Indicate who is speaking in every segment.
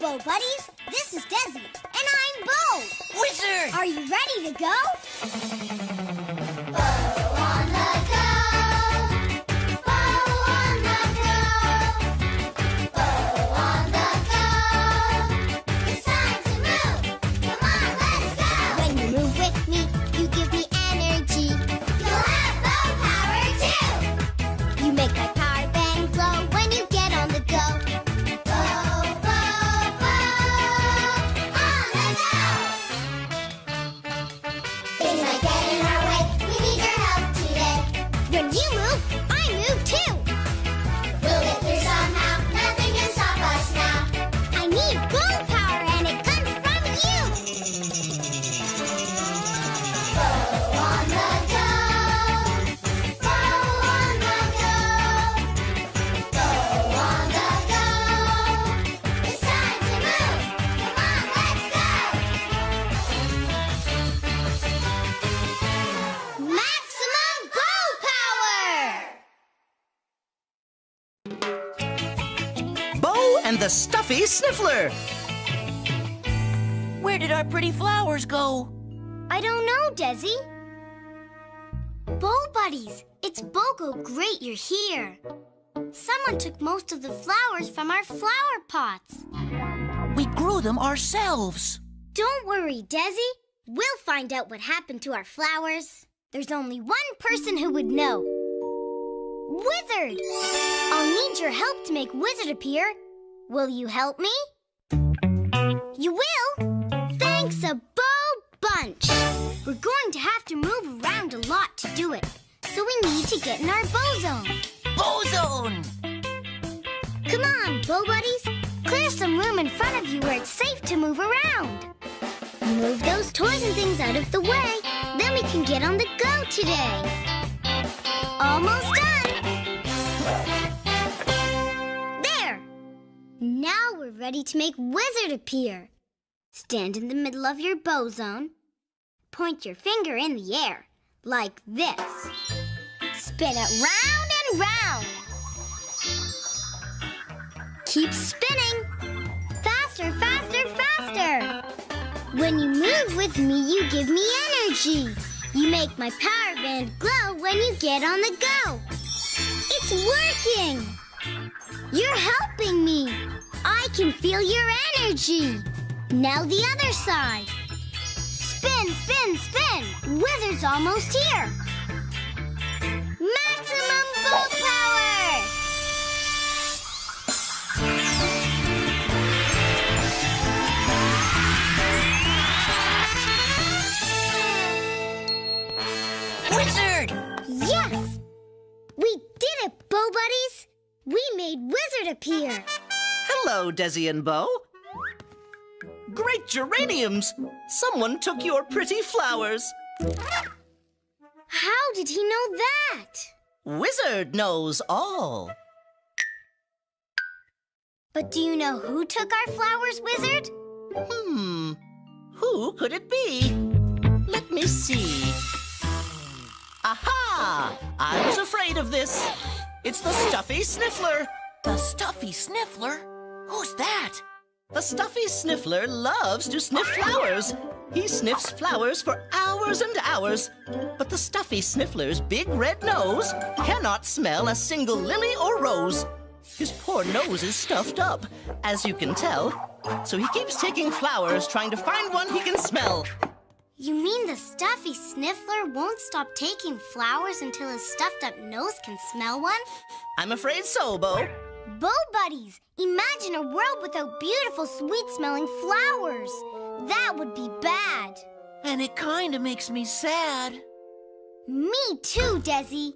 Speaker 1: Bo Buddies. This is Dezzy, and I'm Bo.
Speaker 2: Wizard!
Speaker 1: Are you ready to go?
Speaker 3: And the Stuffy Sniffler.
Speaker 2: Where did our pretty flowers go?
Speaker 1: I don't know, Dezzy. Bo Buddies, it's Bogo. Great you're here. Someone took most of the flowers from our flower pots.
Speaker 2: We grew them ourselves.
Speaker 1: Don't worry, Dezzy. We'll find out what happened to our flowers. There's only one person who would know. Wizard! I'll need your help to make Wizard appear. Will you help me? You will? Thanks a bunch. We're going to have to move around a lot to do it, so we need to get in our Bo Zone.
Speaker 2: Bo Zone!
Speaker 1: Come on, Bo Buddies. Clear some room in front of you where it's safe to move around. Move those toys and things out of the way, then we can get on the go today. Almost done. Now we're ready to make Wizard appear. Stand in the middle of your Bo Zone. Point your finger in the air, like this. Spin it round and round. Keep spinning. Faster, faster, faster. When you move with me, you give me energy. You make my power band glow when you get on the go. It's working. You're helping me. I can feel your energy. Now the other side. Spin, spin, spin. Wizard's almost here. Maximum Bo Power!
Speaker 2: Wizard!
Speaker 1: Yes! We did it, Bo Buddies! We made Wizard appear.
Speaker 3: Hello, Dezzy and Bo. Great geraniums! Someone took your pretty flowers.
Speaker 1: How did he know that?
Speaker 3: Wizard knows all.
Speaker 1: But do you know who took our flowers, Wizard?
Speaker 3: Who could it be? Let me see. Aha! I was afraid of this. It's the Stuffy Sniffler.
Speaker 2: The Stuffy Sniffler? Who's that?
Speaker 3: The Stuffy Sniffler loves to sniff flowers. He sniffs flowers for hours and hours. But the Stuffy Sniffler's big red nose cannot smell a single lily or rose. His poor nose is stuffed up, as you can tell. So he keeps taking flowers, trying to find one he can smell.
Speaker 1: You mean the Stuffy Sniffler won't stop taking flowers until his stuffed-up nose can smell one?
Speaker 3: I'm afraid so, Bo.
Speaker 1: Bo Buddies, imagine a world without beautiful, sweet-smelling flowers. That would be bad.
Speaker 2: And it kind of makes me sad.
Speaker 1: Me too, Dezzy.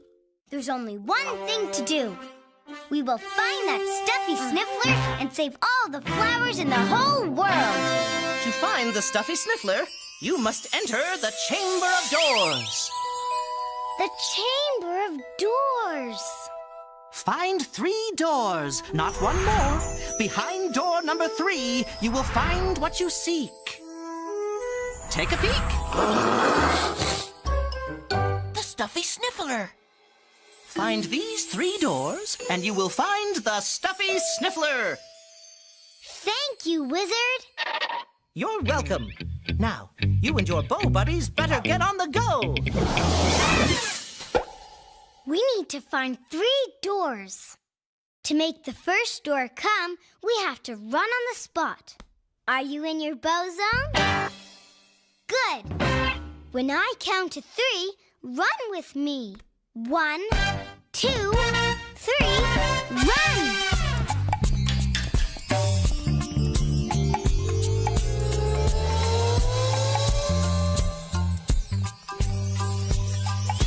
Speaker 1: There's only one thing to do. We will find that Stuffy Sniffler and save all the flowers in the whole world.
Speaker 3: To find the Stuffy Sniffler, you must enter the Chamber of Doors.
Speaker 1: The Chamber of Doors.
Speaker 3: Find 3 doors, not one more. Behind door number 3, you will find what you seek. Take a peek.
Speaker 2: The Stuffy Sniffler.
Speaker 3: Find these 3 doors, and you will find the Stuffy Sniffler.
Speaker 1: Thank you, Wizard.
Speaker 3: You're welcome. Now, you and your bow buddies better get on the go.
Speaker 1: We need to find 3 doors. To make the first door come, we have to run on the spot. Are you in your bow zone? Good. When I count to 3, run with me. 1, 2, 3, run!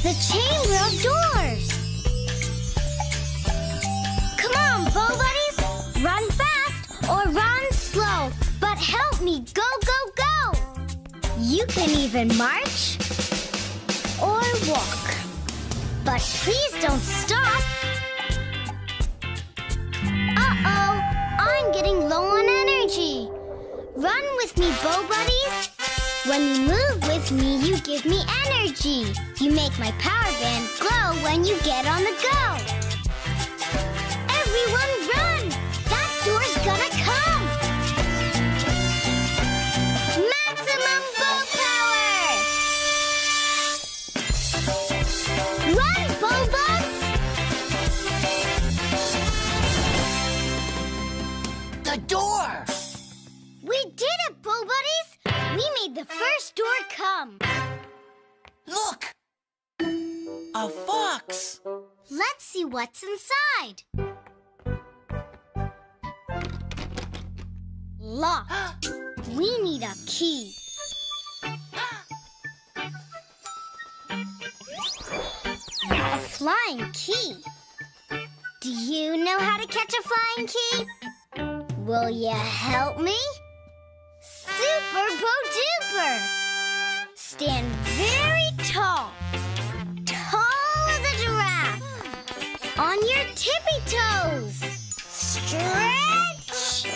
Speaker 1: The chamber of doors. Come on, bow buddies. Run fast or run slow. But help me go, go, go. You can even march or walk. But please don't stop. Uh-oh, I'm getting low on energy. Run with me, bow buddies. When you move with me, you give me energy. You make my power band glow when you get on the go. Everyone run! That door's gonna come! Maximum bow power! Run, bow bugs!
Speaker 2: The door!
Speaker 1: We did it, bow buddies! We made the first door come.
Speaker 2: Look! A fox!
Speaker 1: Let's see what's inside. Locked. We need a key. A flying key. Do you know how to catch a flying key? Will you help me? Super Bo-Duper! Stand very tall. Tall as a giraffe. On your tippy toes. Stretch!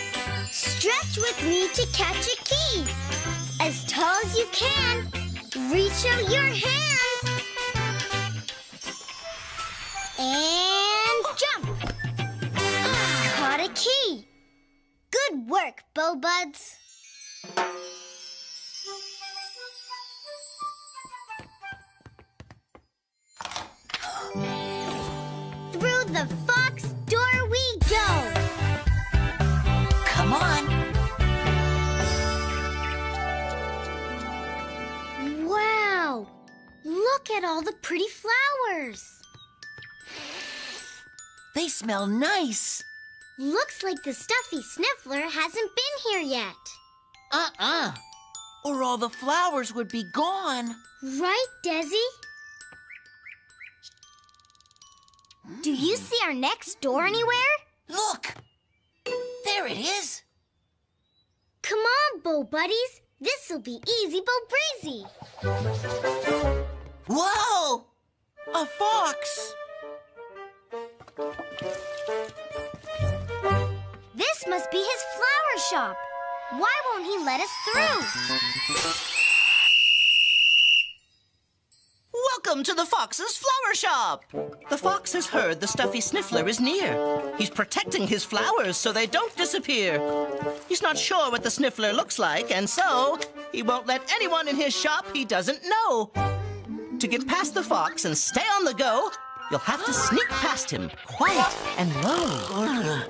Speaker 1: Stretch with me to catch a key. As tall as you can. Reach out your hands. And jump. Caught a key. Good work, bow buds. Through the fox door we go.
Speaker 2: Come on!
Speaker 1: Wow! Look at all the pretty flowers.
Speaker 2: They smell nice.
Speaker 1: Looks like the Stuffy Sniffler hasn't been here yet.
Speaker 2: Or all the flowers would be gone.
Speaker 1: Right, Dezzy? Do you see our next door anywhere?
Speaker 2: Look! There it is.
Speaker 1: Come on, bow buddies. This'll be easy bow breezy.
Speaker 2: Whoa! A fox!
Speaker 1: This must be his flower shop. Why won't he let us through?
Speaker 3: Welcome to the Fox's flower shop. The fox has heard the Stuffy Sniffler is near. He's protecting his flowers so they don't disappear. He's not sure what the Sniffler looks like, and so he won't let anyone in his shop he doesn't know. To get past the fox and stay on the go, you'll have to sneak past him, quiet and low.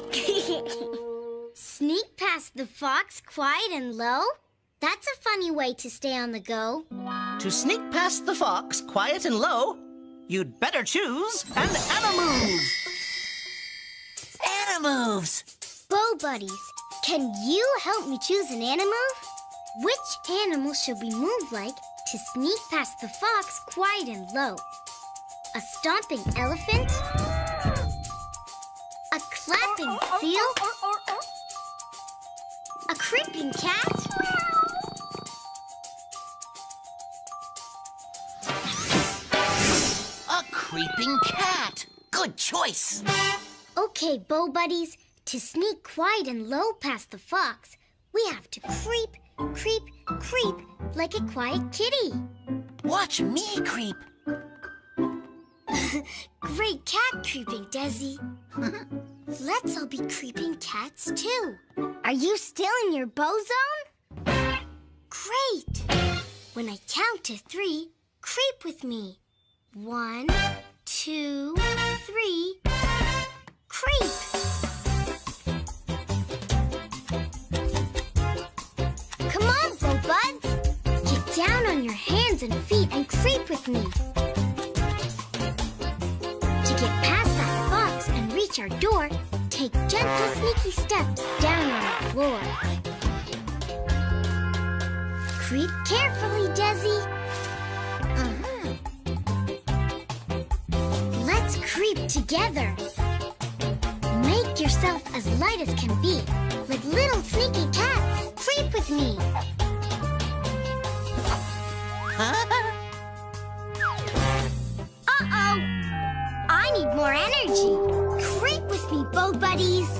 Speaker 1: Sneak past the fox quiet and low? That's a funny way to stay on the go.
Speaker 3: To sneak past the fox quiet and low, you'd better choose an Animove.
Speaker 2: Animoves!
Speaker 1: Bow buddies, can you help me choose an animove? Which animal should we move like to sneak past the fox quiet and low? A stomping elephant? A clapping seal? A creeping cat?
Speaker 2: A creeping cat! Good choice!
Speaker 1: Okay, bow buddies, to sneak quiet and low past the fox, we have to creep, creep, creep like a quiet kitty.
Speaker 2: Watch me creep.
Speaker 1: Great cat creeping, Dezzy. Let's all be creeping cats, too. Are you still in your bow zone? Great! When I count to 3, creep with me. 1, 2, 3, creep! Come on, Bow Buds! Get down on your hands and feet and creep with me. To get past that fox and reach our door, take gentle, sneaky steps down on the floor. Creep carefully, Dezzy. Let's creep together. Make yourself as light as can be. Like little sneaky cats, creep with me. Uh-oh! I need more energy. Creep with me, Bow Buddies.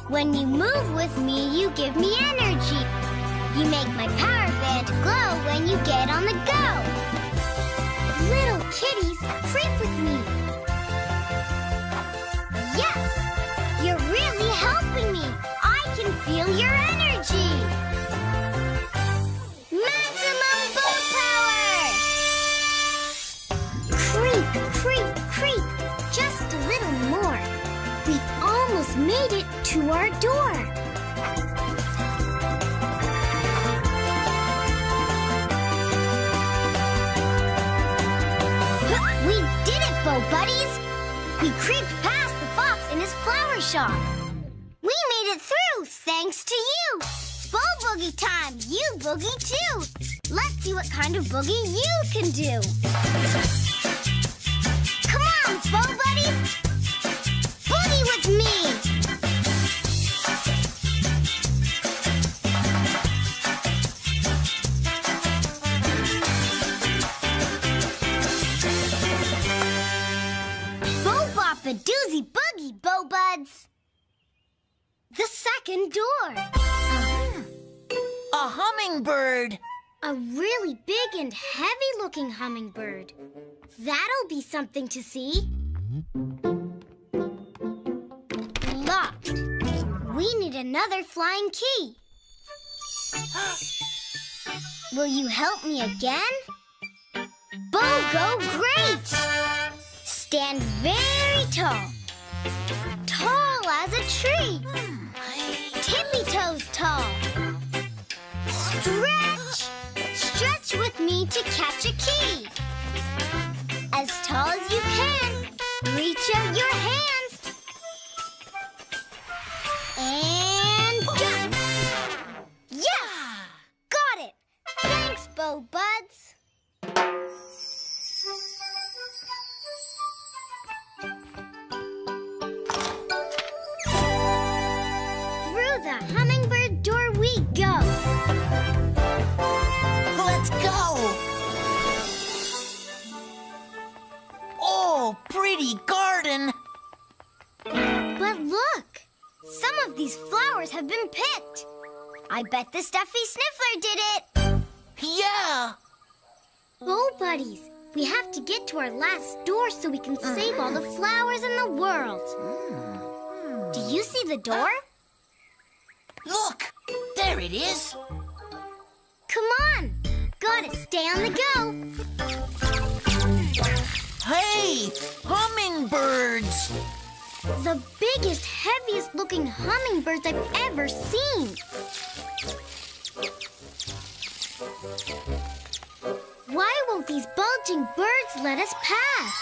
Speaker 1: When you move with me, you give me energy. You make my power band glow when you get on the go. Little kitties, creep with me. Yes! You're really helping me. I can feel your energy. Maximum bow power! Creep, creep, creep. Just a little more. We've almost made it to our door. We did it, Bow Buddies! We creeped past the fox in his flower shop. We made it through thanks to you. Bow boogie time, you boogie too. Let's see what kind of boogie you can do. Come on, Bow Buddies! Boogie with me! A doozy boogie, Bow Buds. The second door.
Speaker 2: A hummingbird.
Speaker 1: A really big and heavy-looking hummingbird. That'll be something to see. Locked. We need another flying key. Will you help me again? Bow go great! Stand very tall. Tall as a tree. Tippy-toes tall. Stretch! Stretch with me to catch a key. As tall as you can. Reach out your hands. And jump! Yes! Got it! Thanks, Bow Buds. The hummingbird door we go.
Speaker 2: Let's go. Oh, pretty garden.
Speaker 1: But look, some of these flowers have been picked. I bet the Stuffy Sniffler did it.
Speaker 2: Yeah.
Speaker 1: Oh, buddies, we have to get to our last door so we can save all the flowers in the world. Do you see the door?
Speaker 2: Look, there it is.
Speaker 1: Come on, gotta stay on the go.
Speaker 2: Hey, hummingbirds.
Speaker 1: The biggest, heaviest looking hummingbirds I've ever seen. Why won't these bulging birds let us pass?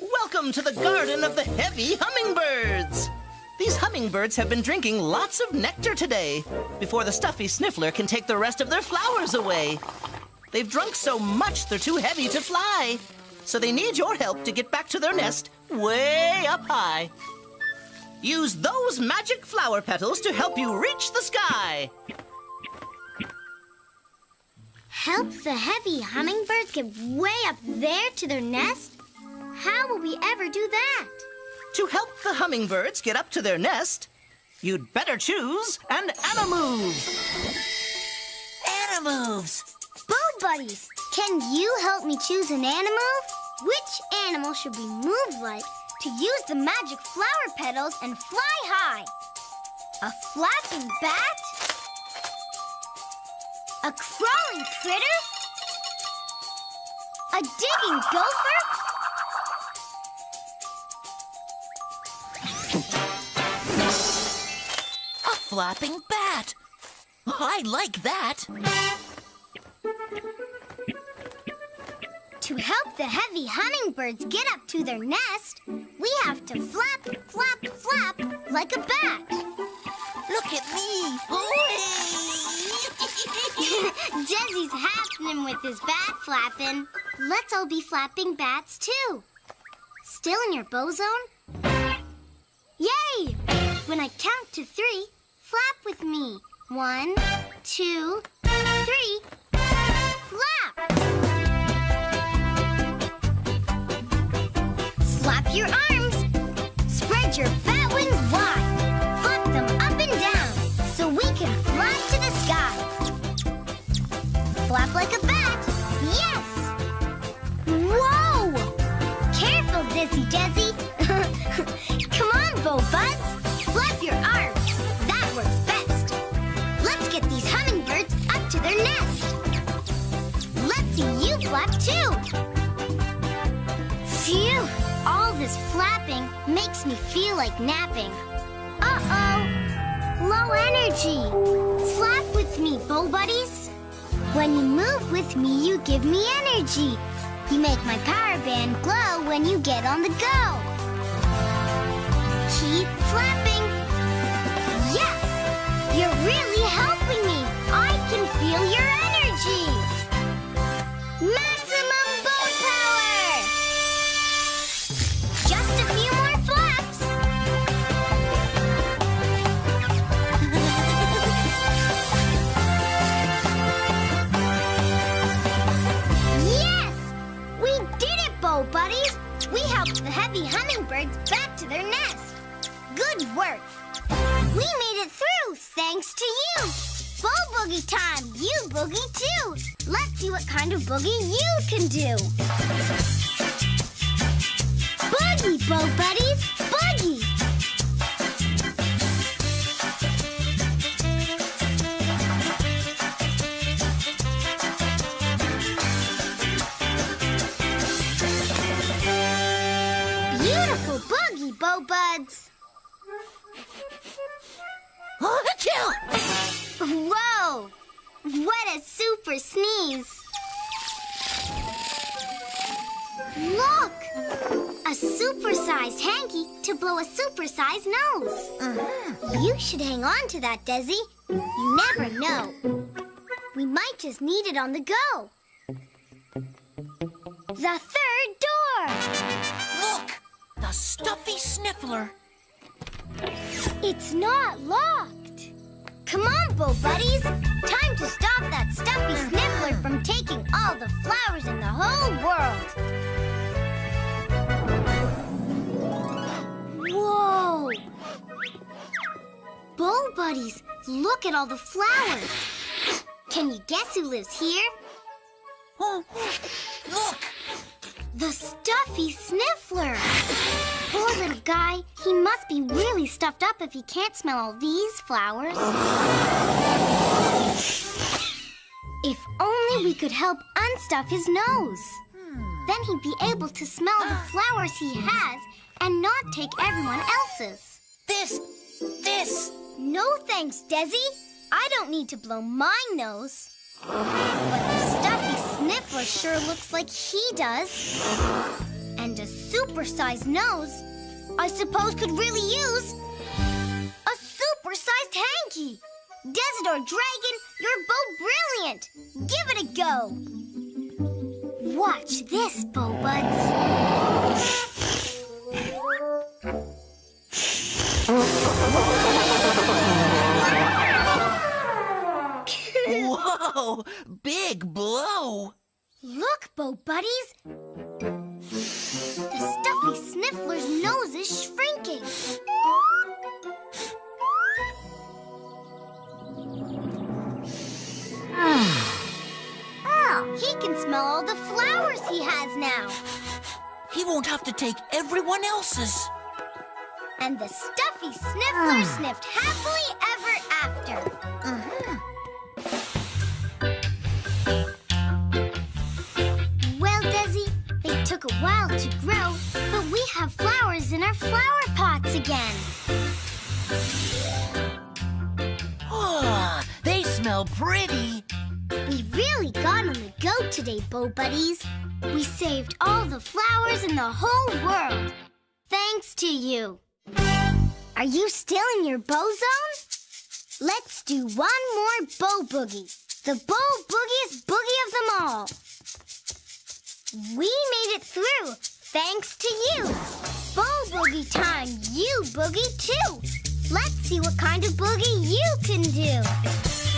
Speaker 3: Welcome to the garden of the heavy hummingbirds. These hummingbirds have been drinking lots of nectar today before the Stuffy Sniffler can take the rest of their flowers away. They've drunk so much they're too heavy to fly, so they need your help to get back to their nest way up high. Use those magic flower petals to help you reach the sky.
Speaker 1: Help the heavy hummingbirds get way up there to their nest? How will we ever do that?
Speaker 3: To help the hummingbirds get up to their nest, you'd better choose an Animove.
Speaker 2: Animoves.
Speaker 1: Bow Buddies, Can you help me choose an animal? Which animal should be moved like to use the magic flower petals and fly high? A flapping bat? A crawling critter? A digging gopher?
Speaker 2: A flapping bat. I like that.
Speaker 1: To help the heavy hummingbirds get up to their nest, we have to flap, flap, flap like a bat.
Speaker 2: Look at me.
Speaker 1: Dezzy's happening with his bat flapping. Let's all be flapping bats too. Still in your bow zone? Yay! When I count to 3, flap with me. 1, 2, 3, flap! Flap your arms. Spread your bat wings wide. Flap them up and down so we can fly to the sky. Flap like a bat. Yes! Whoa! Careful, Dezzy. Come on, Bo Buds. Flap your arms. That works best. Let's get these hummingbirds up to their nest. Let's see you flap too. Phew! All this flapping makes me feel like napping. Uh-oh! Low energy. Flap with me, Bo Buddies. When you move with me, you give me energy. You make my power band glow when you get on the go. Keep flapping. Yes! You're really helping me. I can feel your energy. Maximum boat power! Just a few more flaps. Yes! We did it, Bo Buddies. We helped the heavy hummingbirds back to their nest. Good work. We made it through thanks to you. Bo Boogie time. You boogie too. Let's see what kind of boogie you can do. Boogie, Bo Buddies. Boogie. Beautiful boogie, Bo Buds. Whoa! What a super sneeze! Look! A super-sized hanky to blow a super-sized nose. You should hang on to that, Dezzy. You never know. We might just need it on the go. The third door!
Speaker 2: Look! The Stuffy Sniffler.
Speaker 1: It's not locked. Come on, Bo Buddies. Time to stop that Stuffy Sniffler from taking all the flowers in the whole world. Whoa! Bo Buddies, look at all the flowers. Can you guess who lives here?
Speaker 2: Look!
Speaker 1: The Stuffy Sniffler. Poor little guy. He must be really stuffed up if he can't smell all these flowers. If only we could help unstuff his nose. Then he'd be able to smell the flowers he has and not take everyone else's.
Speaker 2: This!
Speaker 1: No thanks, Dezzy. I don't need to blow my nose. But the Stuffy Sniffler sure looks like he does. And a super-sized nose, I suppose, could really use a super-sized hanky. Desidor Dragon, you're both brilliant. Give it a go. Watch this, Bo Buds.
Speaker 2: Whoa! Big blow!
Speaker 1: Look, Bo Buddies. The Stuffy Sniffler's nose is shrinking. He can smell
Speaker 2: we won't have to take everyone else's.
Speaker 1: And the Stuffy Sniffler sniffed happily ever after. Well, Dezzy, they took a while to grow, but we have flowers in our flower pots again.
Speaker 2: Oh, they smell pretty.
Speaker 1: We really got on the go today, Bo Buddies. We saved all the flowers in the whole world. Thanks to you. Are you still in your bow zone? Let's do one more bow boogie. The bow boogiest boogie of them all. We made it through, thanks to you. Bow boogie time, you boogie too. Let's see what kind of boogie you can do.